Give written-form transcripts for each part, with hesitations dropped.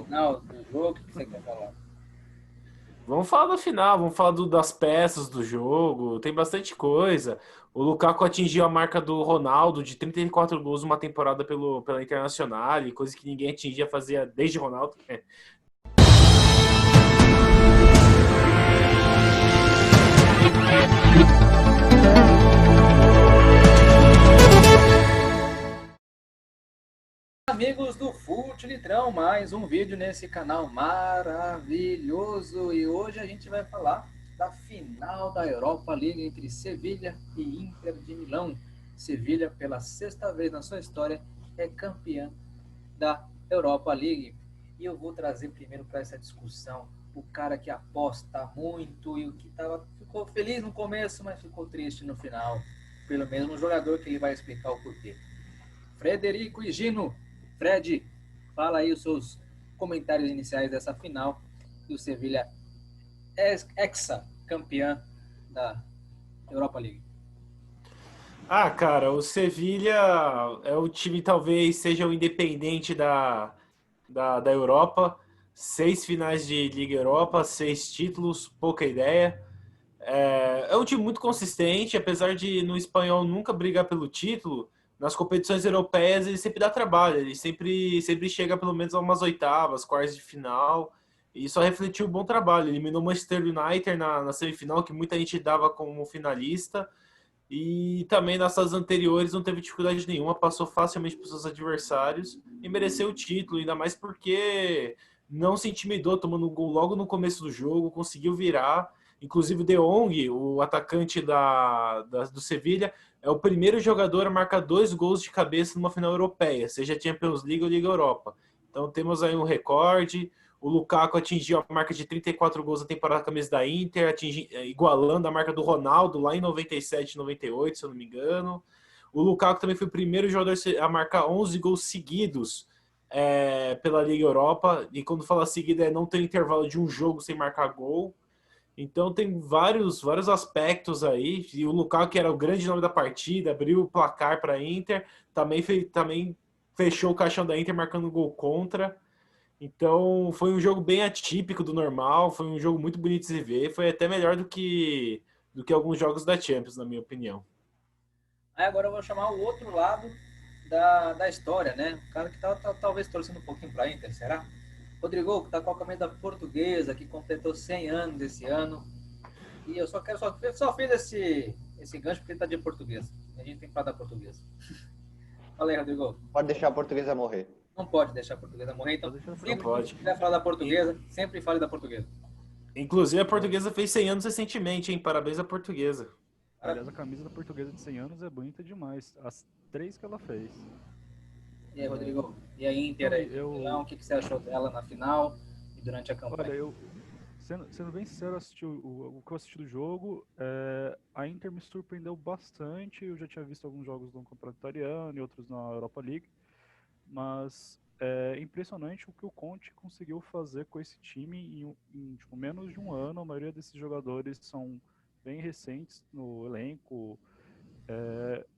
final. final do jogo, o que você quer falar? Vamos falar da final, vamos falar das peças do jogo, tem bastante coisa. O Lukaku atingiu a marca do Ronaldo de 34 gols numa temporada pela Internacional, e coisa que ninguém atingia fazia desde Ronaldo. Amigos do Fute Litrão, mais um vídeo nesse canal maravilhoso. E hoje a gente vai falar da final da Europa League entre Sevilha e Inter de Milão. Sevilha, pela sexta vez na sua história, é campeã da Europa League. E eu vou trazer primeiro para essa discussão o cara que aposta muito e o que ficou feliz no começo, mas ficou triste no final. Pelo mesmo jogador, que ele vai explicar o porquê. Frederico e Gino. Fred, fala aí os seus comentários iniciais dessa final e o Sevilha ex-campeã da Europa League. Ah, cara, o Sevilha é o time, talvez seja o independente da Europa. 6 finais de Liga Europa, 6 títulos, pouca ideia. É um time muito consistente, apesar de no espanhol nunca brigar pelo título. Nas competições europeias ele sempre dá trabalho, ele sempre chega pelo menos a umas oitavas, quartas de final. E só refletiu um bom trabalho. Eliminou o Manchester United na semifinal, que muita gente dava como finalista. E também nas fases anteriores não teve dificuldade nenhuma, passou facilmente para os seus adversários e mereceu o título, ainda mais porque não se intimidou, tomando um gol logo no começo do jogo, conseguiu virar. Inclusive o De Jong, o atacante do Sevilha, é o primeiro jogador a marcar 2 gols de cabeça numa final europeia, seja Champions League ou Liga Europa. Então temos aí um recorde. O Lukaku atingiu a marca de 34 gols na temporada com a camisa da Inter, igualando a marca do Ronaldo lá em 97, 98, se eu não me engano. O Lukaku também foi o primeiro jogador a marcar 11 gols seguidos pela Liga Europa. E quando fala seguida, não tem intervalo de um jogo sem marcar gol. Então tem vários aspectos aí. E o Lukaku, que era o grande nome da partida, abriu o placar para a Inter, também fechou o caixão da Inter marcando gol contra. Então foi um jogo bem atípico do normal, foi um jogo muito bonito de se ver, foi até melhor do que alguns jogos da Champions, na minha opinião. Aí agora eu vou chamar o outro lado da história, né? O cara que talvez torcendo um pouquinho para a Inter, será? Rodrigo, que está com a camisa portuguesa, que completou 100 anos esse ano. E eu só fiz esse gancho porque ele está de português. A gente tem que falar da portuguesa. Fala aí, Rodrigo. Pode deixar a portuguesa morrer. Não pode deixar a portuguesa morrer, então Pode deixar pra Não sempre morrer. que pode. quiser falar da portuguesa, sempre fale da portuguesa. Inclusive a portuguesa fez 100 anos recentemente, hein? Parabéns à portuguesa. Aliás, a camisa da portuguesa de 100 anos é bonita demais. As 3 que ela fez. E aí, Rodrigo? E a Inter Não, aí? Milão, o que você achou dela na final e durante a olha, campanha? sendo bem sincero, o que eu assisti do jogo, a Inter me surpreendeu bastante. Eu já tinha visto alguns jogos no Campeonato Italiano e outros na Europa League, mas é impressionante o que o Conte conseguiu fazer com esse time em tipo, menos de um ano. A maioria desses jogadores são bem recentes no elenco.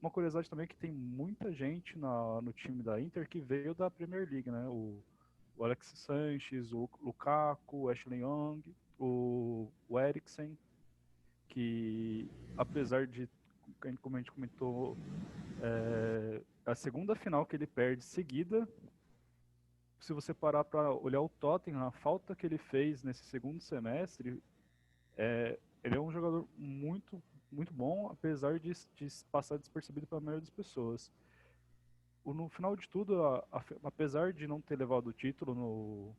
Uma curiosidade também é que tem muita gente no time da Inter que veio da Premier League, né? O Alexis Sanches, o Lukaku, o Ashley Young, o Eriksen, que apesar de, como a gente comentou, a segunda final que ele perde seguida, se você parar para olhar o Tottenham, a falta que ele fez nesse segundo semestre, ele é um jogador muito bom, apesar de passar despercebido pela maioria das pessoas. No final de tudo, apesar de não ter levado o título,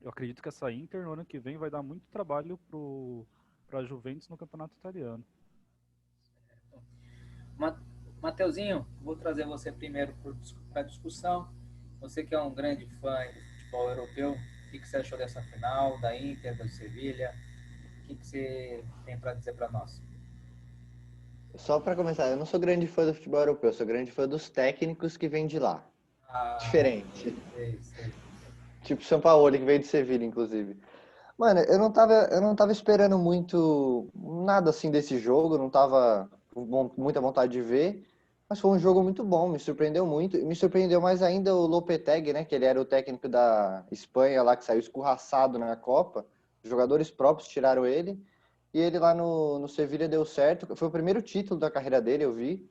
eu acredito que essa Inter no ano que vem vai dar muito trabalho para a Juventus no campeonato italiano. Mateuzinho, vou trazer você primeiro para a discussão. Você que é um grande fã do futebol europeu, o que você achou dessa final, da Inter, do Sevilha? O que você tem para dizer para nós? Só para começar, eu não sou grande fã do futebol europeu, eu sou grande fã dos técnicos que vêm de lá. Ah, Diferente. sei. Tipo São Paulo, que veio de Sevilha, inclusive. Mano, eu não tava esperando muito nada assim desse jogo, não tava com muita vontade de ver. Mas foi um jogo muito bom, me surpreendeu muito. E me surpreendeu mais ainda o Lopetegui, né? Que ele era o técnico da Espanha lá, que saiu escorraçado na Copa. Os jogadores próprios tiraram ele. E ele lá no Sevilla deu certo. Foi o primeiro título da carreira dele, eu vi.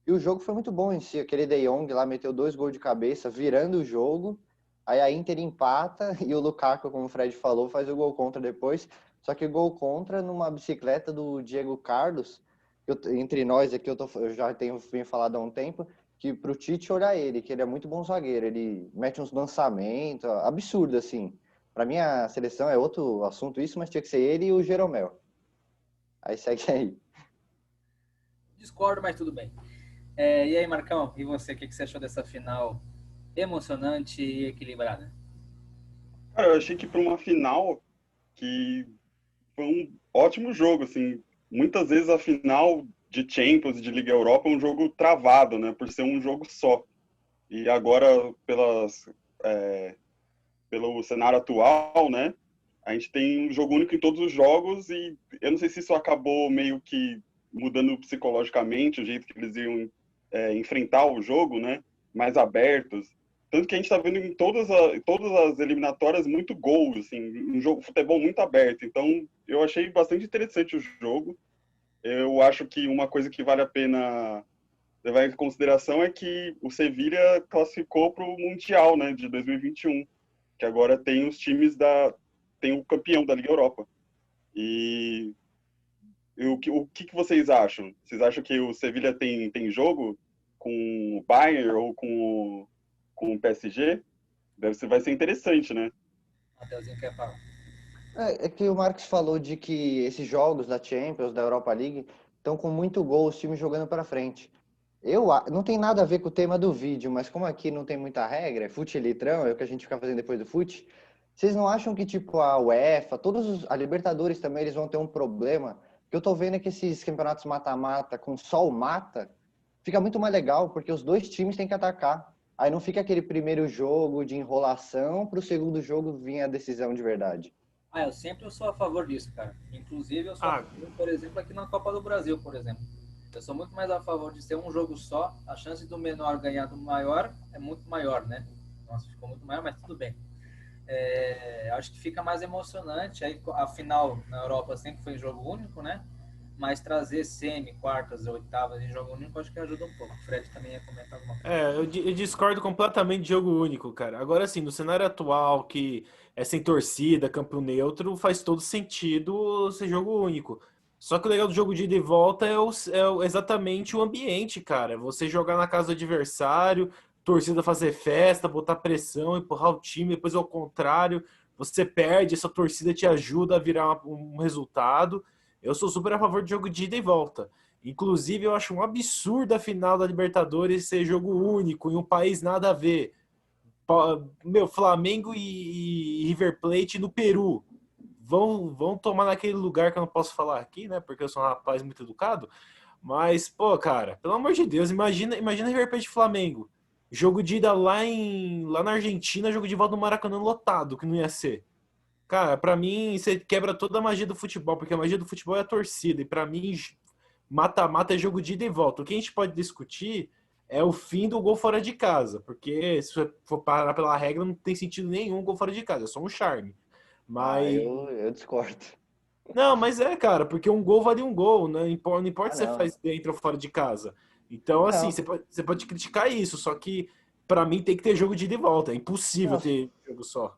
E o jogo foi muito bom em si. Aquele De Jong lá meteu 2 gols de cabeça, virando o jogo. Aí a Inter empata e o Lukaku, como o Fred falou, faz o gol contra depois. Só que o gol contra numa bicicleta do Diego Carlos. Entre nós aqui, eu já venho falado há um tempo, que pro Tite olhar ele, que ele é muito bom zagueiro. Ele mete uns lançamentos, absurdo, assim. Pra mim, a seleção é outro assunto isso, mas tinha que ser ele e o Jeromel. Aí segue aí. Discordo, mas tudo bem. E aí, Marcão, e você, o que você achou dessa final emocionante e equilibrada? Cara, eu achei que para uma final que foi um ótimo jogo, assim. Muitas vezes a final de Champions e de Liga Europa é um jogo travado, né? Por ser um jogo só. E agora, pelo cenário atual, né? A gente tem um jogo único em todos os jogos e eu não sei se isso acabou meio que mudando psicologicamente o jeito que eles iam enfrentar o jogo, né? Mais abertos. Tanto que a gente está vendo em todas as eliminatórias muito gols, assim, um jogo futebol muito aberto. Então, eu achei bastante interessante o jogo. Eu acho que uma coisa que vale a pena levar em consideração é que o Sevilha classificou para o Mundial, né, de 2021, que agora tem os times tem o campeão da Liga Europa. E o que vocês acham? Vocês acham que o Sevilha tem jogo com o Bayern ou com o PSG? Vai ser interessante, né? Mateuzinho quer falar. É que o Marcos falou de que esses jogos da Champions, da Europa League, estão com muito gol, os times jogando para frente. Não tem nada a ver com o tema do vídeo, mas como aqui não tem muita regra, é fute litrão, é o que a gente fica fazendo depois do fute. Vocês não acham que tipo a UEFA, a Libertadores também, eles vão ter um problema? Que eu tô vendo é que esses campeonatos mata-mata com só o mata, fica muito mais legal, porque os dois times têm que atacar. Aí não fica aquele primeiro jogo de enrolação para o segundo jogo vir a decisão de verdade. Eu sempre sou a favor disso, cara. Inclusive, eu sou a Ah, favor, por exemplo, aqui na Copa do Brasil, por exemplo. Eu sou muito mais a favor de ser um jogo só. A chance do menor ganhar do maior é muito maior, né? Nossa, ficou muito maior, mas tudo bem. Acho que fica mais emocionante. Aí, a final na Europa sempre foi em jogo único, né? Mas trazer semi, quartas, oitavas em jogo único, acho que ajuda um pouco. O Fred também ia comentar alguma coisa. eu discordo completamente de jogo único, cara. Agora, assim, no cenário atual, que é sem torcida, campo neutro, faz todo sentido ser jogo único. Só que o legal do jogo de ida e volta exatamente o ambiente, cara. Você jogar na casa do adversário, torcida fazer festa, botar pressão, empurrar o time, depois ao contrário, você perde, essa torcida te ajuda a virar um resultado. Eu sou super a favor de jogo de ida e volta. Inclusive, eu acho um absurdo a final da Libertadores ser jogo único em um país nada a ver. Meu, Flamengo e River Plate no Peru. Vão tomar naquele lugar que eu não posso falar aqui, né? Porque eu sou um rapaz muito educado. Mas, pô, cara, pelo amor de Deus, imagina River Plate e Flamengo. Jogo de ida lá na Argentina, jogo de volta no Maracanã lotado, que não ia ser. Cara, pra mim, você quebra toda a magia do futebol, porque a magia do futebol é a torcida. E pra mim, mata-mata é jogo de ida e volta. O que a gente pode discutir é o fim do gol fora de casa, porque se você for parar pela regra, não tem sentido nenhum o gol fora de casa, é só um charme. Mas. Eu discordo. Não, mas cara, porque um gol vale um gol, né? Não importa Ah, se você não. faz dentro ou fora de casa. Então, assim, Não, você pode criticar isso, só que pra mim tem que ter jogo de ida e volta. É impossível não. ter jogo só.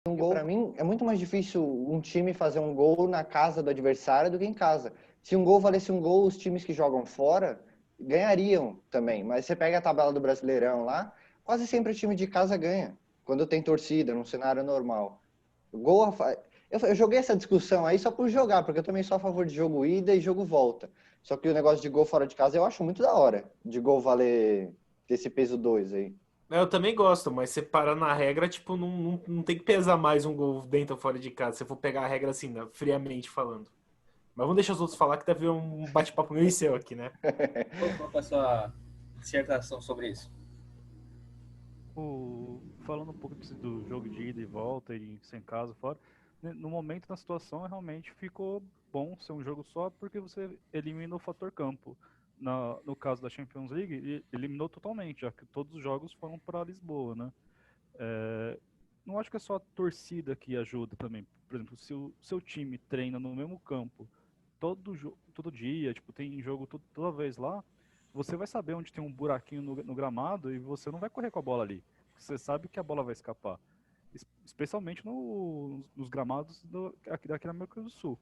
Um gol, para mim, é muito mais difícil um time fazer um gol na casa do adversário do que em casa. Se um gol valesse um gol, os times que jogam fora ganhariam também. Mas você pega a tabela do Brasileirão lá, quase sempre o time de casa ganha. Quando tem torcida, num cenário normal. Gol eu joguei essa discussão aí só por jogar, porque eu também sou a favor de jogo ida e jogo volta. Só que o negócio de gol fora de casa eu acho muito da hora. De gol valer esse peso 2 aí. Eu também gosto, mas você parar na regra, tipo, não tem que pesar mais um gol dentro ou fora de casa, se eu for pegar a regra assim, né, friamente falando. Mas vamos deixar os outros falar que deve haver um bate-papo meu e seu aqui, né? Qual que é a sua dissertação sobre isso? Falando um pouco do jogo de ida e volta e sem casa fora, né, no momento na situação realmente ficou bom ser um jogo só porque você elimina o fator campo. No caso da Champions League, eliminou totalmente, já que todos os jogos foram para Lisboa, né? Não acho que é só a torcida que ajuda também. Por exemplo, se o seu time treina no mesmo campo todo dia, tipo, tem jogo toda vez lá, você vai saber onde tem um buraquinho no gramado e você não vai correr com a bola ali. Você sabe que a bola vai escapar. Especialmente nos gramados aqui da América do Sul.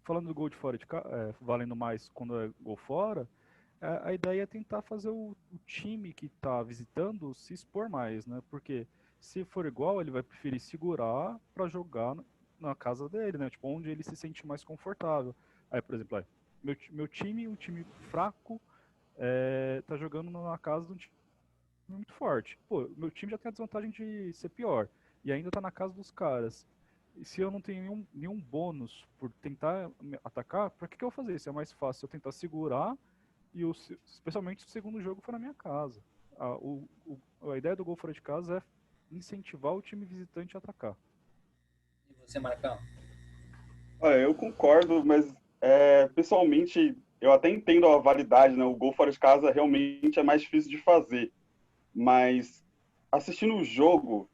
Falando do gol de fora valendo mais quando é gol fora, a ideia é tentar fazer o time que está visitando se expor mais, né? Porque se for igual, ele vai preferir segurar para jogar na casa dele, né? Tipo, onde ele se sente mais confortável. Aí, por exemplo, meu time, um time fraco, tá jogando na casa de um time muito forte. Pô, meu time já tem a desvantagem de ser pior. E ainda tá na casa dos caras. E se eu não tenho nenhum bônus por tentar atacar, pra que eu vou fazer isso? É mais fácil eu tentar segurar especialmente se o segundo jogo for na minha casa. A ideia do gol fora de casa é incentivar o time visitante a atacar. E você, Marcão? Eu concordo, mas pessoalmente eu até entendo a validade, né? O gol fora de casa realmente é mais difícil de fazer. Mas assistindo o jogo,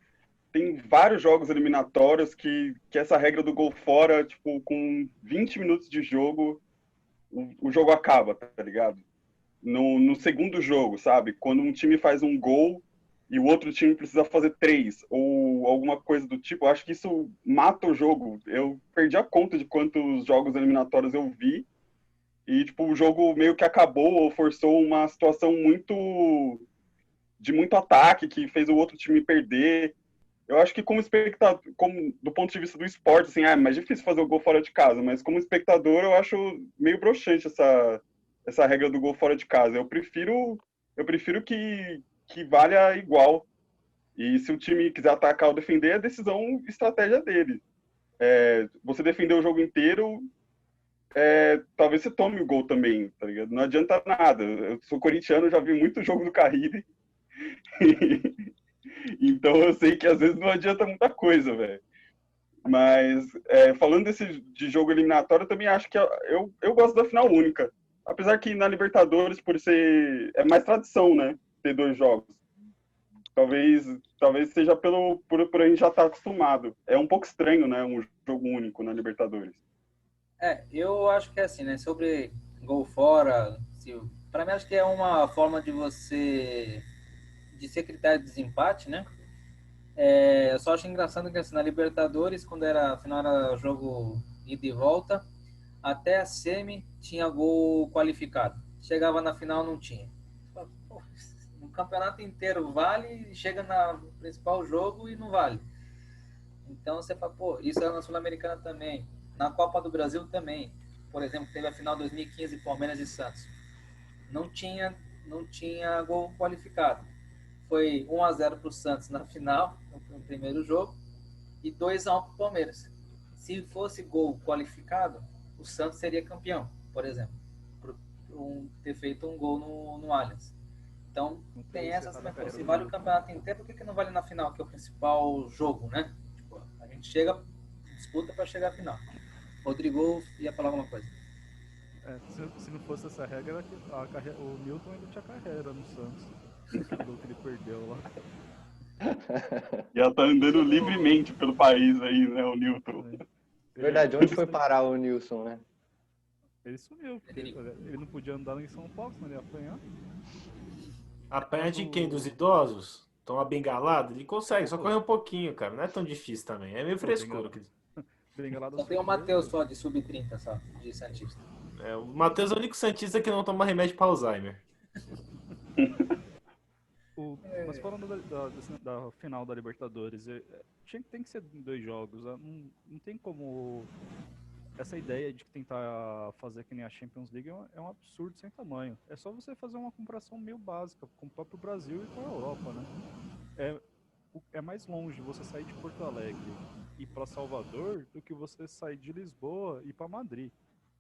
tem vários jogos eliminatórios que essa regra do gol fora, tipo, com 20 minutos de jogo, o jogo acaba, tá ligado? No segundo jogo, sabe? Quando um time faz um gol e o outro time precisa fazer 3, ou alguma coisa do tipo, eu acho que isso mata o jogo. Eu perdi a conta de quantos jogos eliminatórios eu vi, e tipo, o jogo meio que acabou ou forçou uma situação de muito ataque, que fez o outro time perder. Eu acho que como espectador, do ponto de vista do esporte, assim, é mais difícil fazer o gol fora de casa, mas como espectador eu acho meio broxante essa regra do gol fora de casa. Eu prefiro que valha igual. E se o time quiser atacar ou defender, é decisão, estratégia dele. Você defender o jogo inteiro, talvez você tome o gol também, tá ligado? Não adianta nada. Eu sou corintiano, já vi muito jogo do Carille. Então eu sei que às vezes não adianta muita coisa, velho. Mas falando de jogo eliminatório, eu também acho que eu gosto da final única. Apesar que na Libertadores, por ser. É mais tradição, né? Ter 2 jogos. Talvez seja por a gente já estar acostumado. É um pouco estranho, né? Um jogo único na Libertadores. Eu acho que é assim, né? Sobre gol fora, para mim acho que é uma forma de ser critério de desempate, né? Eu só acho engraçado que assim, na Libertadores, quando afinal era jogo ida e volta, até a semi tinha gol qualificado. Chegava na final, não tinha. Pô, no campeonato inteiro vale, chega no principal jogo e não vale. Então você fala, pô, isso é na Sul-Americana também. Na Copa do Brasil também. Por exemplo, teve a final 2015 Palmeiras e Santos. Não tinha gol qualificado. Foi 1-0 para o Santos na final, no primeiro jogo, e 2-1 para o Palmeiras. Se fosse gol qualificado, o Santos seria campeão, por exemplo, por ter feito um gol no Allianz. Então, tem essas também. Se vale o campeonato inteiro, por que não vale na final, que é o principal jogo, né? Tipo, a gente disputa para chegar à final. Rodrigo ia falar alguma coisa. Se não fosse essa regra, o Milton ainda tinha carreira no Santos. Aquele gol que ele perdeu lá. Já tá andando livremente pelo país aí, né, o Newton. Verdade, onde foi parar o Nilson, né? Ele sumiu, porque ele não podia andar em São Paulo, senão ele ia apanhar. Apanha de quem? Dos idosos? Toma bengalado? Ele consegue, só correr um pouquinho, cara. Não é tão difícil também. É meio frescura. Só tem o Matheus só, de sub-30, só, de Santista. O Matheus é o único santista que não toma remédio para Alzheimer. Mas falando da final da Libertadores, tem que ser em 2 jogos. Não tem como. Essa ideia de tentar fazer que nem a Champions League é um absurdo sem tamanho. É só você fazer uma comparação meio básica com o próprio Brasil e com a Europa, né? É mais longe você sair de Porto Alegre e ir para Salvador do que você sair de Lisboa e ir para Madrid.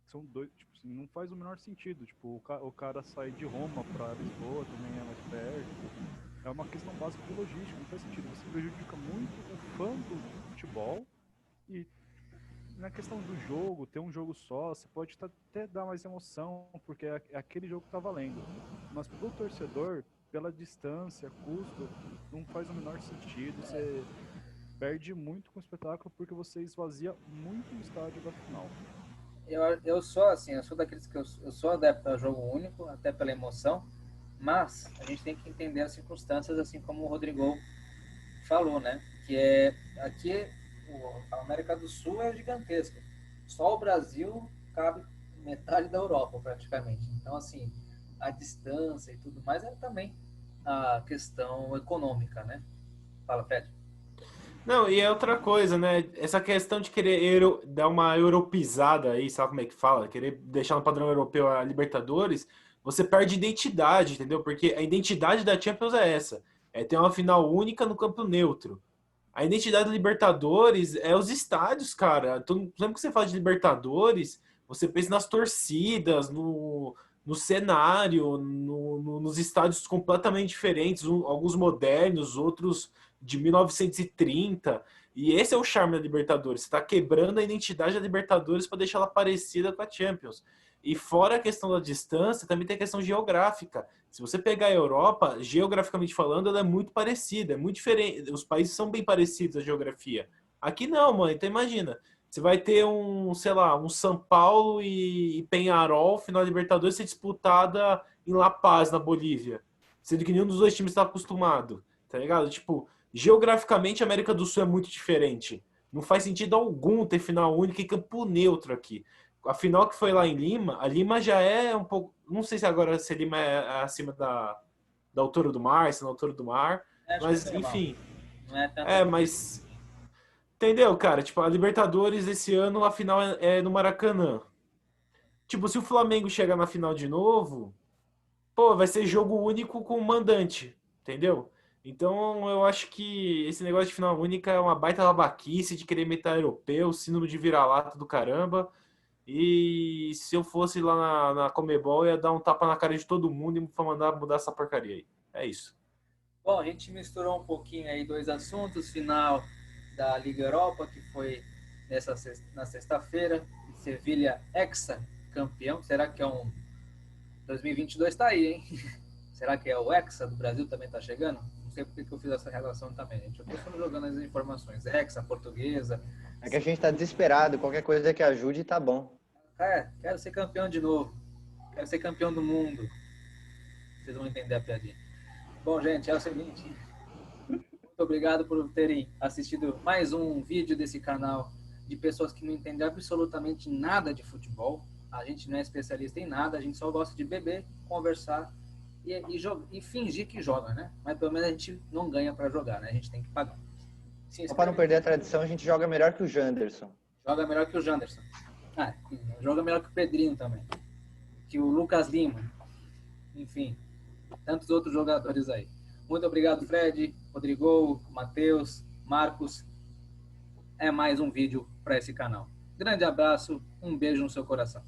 São 2, tipo assim, não faz o menor sentido. Tipo, o cara sair de Roma para Lisboa também é mais perto. É uma questão básica de logística, não faz sentido. Você prejudica muito o fã do futebol e na questão do jogo, ter um jogo só, você pode até dar mais emoção, porque é aquele jogo que tá valendo. Mas pro torcedor, pela distância, custo, não faz o menor sentido. Você perde muito com o espetáculo porque você esvazia muito o estádio da final. Eu sou assim, eu sou daqueles que eu sou adepto a jogo único, até pela emoção, mas a gente tem que entender as circunstâncias, assim como o Rodrigo falou, né? Que aqui a América do Sul é gigantesca. Só o Brasil cabe metade da Europa, praticamente. Então, assim, a distância e tudo mais é também a questão econômica, né? Fala, Fred. Não, e é outra coisa, né? Essa questão de querer dar uma europeizada aí, sabe como é que fala? Querer deixar no padrão europeu a Libertadores, você perde identidade, entendeu? Porque a identidade da Champions é essa. É ter uma final única no campo neutro. A identidade da Libertadores é os estádios, cara. Sempre que você fala de Libertadores, você pensa nas torcidas, no cenário, nos estádios completamente diferentes, alguns modernos, outros de 1930. E esse é o charme da Libertadores. Você está quebrando a identidade da Libertadores para deixar ela parecida com a Champions. E fora a questão da distância, também tem a questão geográfica. Se você pegar a Europa, geograficamente falando, ela é muito parecida, é muito diferente. Os países são bem parecidos, a geografia. Aqui não, mano. Então imagina, você vai ter sei lá, um São Paulo e Peñarol, final da Libertadores, ser disputada em La Paz, na Bolívia. Sendo que nenhum dos dois times está acostumado, tá ligado? Tipo, geograficamente a América do Sul é muito diferente. Não faz sentido algum ter final única e campo neutro aqui. A final que foi lá em Lima, a Lima já é um pouco. Não sei se agora se Lima é acima da altura do mar, se é na altura do mar. Mas, enfim. Não é tanto Mas. Entendeu, cara? Tipo, a Libertadores esse ano, a final é no Maracanã. Tipo, se o Flamengo chegar na final de novo, pô, vai ser jogo único com o mandante. Entendeu? Então, eu acho que esse negócio de final única é uma baita babaquice de querer meter europeu, síndrome de vira-lata do caramba. E se eu fosse lá na Comebol, eu ia dar um tapa na cara de todo mundo e mandar mudar essa porcaria aí. É isso. Bom, a gente misturou um pouquinho aí 2 assuntos. Final da Liga Europa, que foi na sexta-feira. Sevilha ex-campeão. Será que é um... 2022 está aí, hein? Será que é o Hexa do Brasil também está chegando? Não sei porque que eu fiz essa relação também, gente. Eu estou jogando as informações. Hexa, portuguesa. É que a gente tá desesperado, qualquer coisa que ajude tá bom. Quero ser campeão de novo. Quero ser campeão do mundo. Vocês vão entender a piadinha. Bom, gente, é o seguinte. Muito obrigado por terem assistido mais um vídeo desse canal de pessoas que não entendem absolutamente nada de futebol. A gente não é especialista em nada, a gente só gosta de beber, conversar e fingir que joga, né? Mas pelo menos a gente não ganha para jogar, né? A gente tem que pagar. Só para não perder a tradição, a gente joga melhor que o Janderson. Joga melhor que o Janderson. Joga melhor que o Pedrinho também. Que o Lucas Lima. Enfim, tantos outros jogadores aí. Muito obrigado, Fred, Rodrigo, Matheus, Marcos. É mais um vídeo para esse canal. Grande abraço, um beijo no seu coração.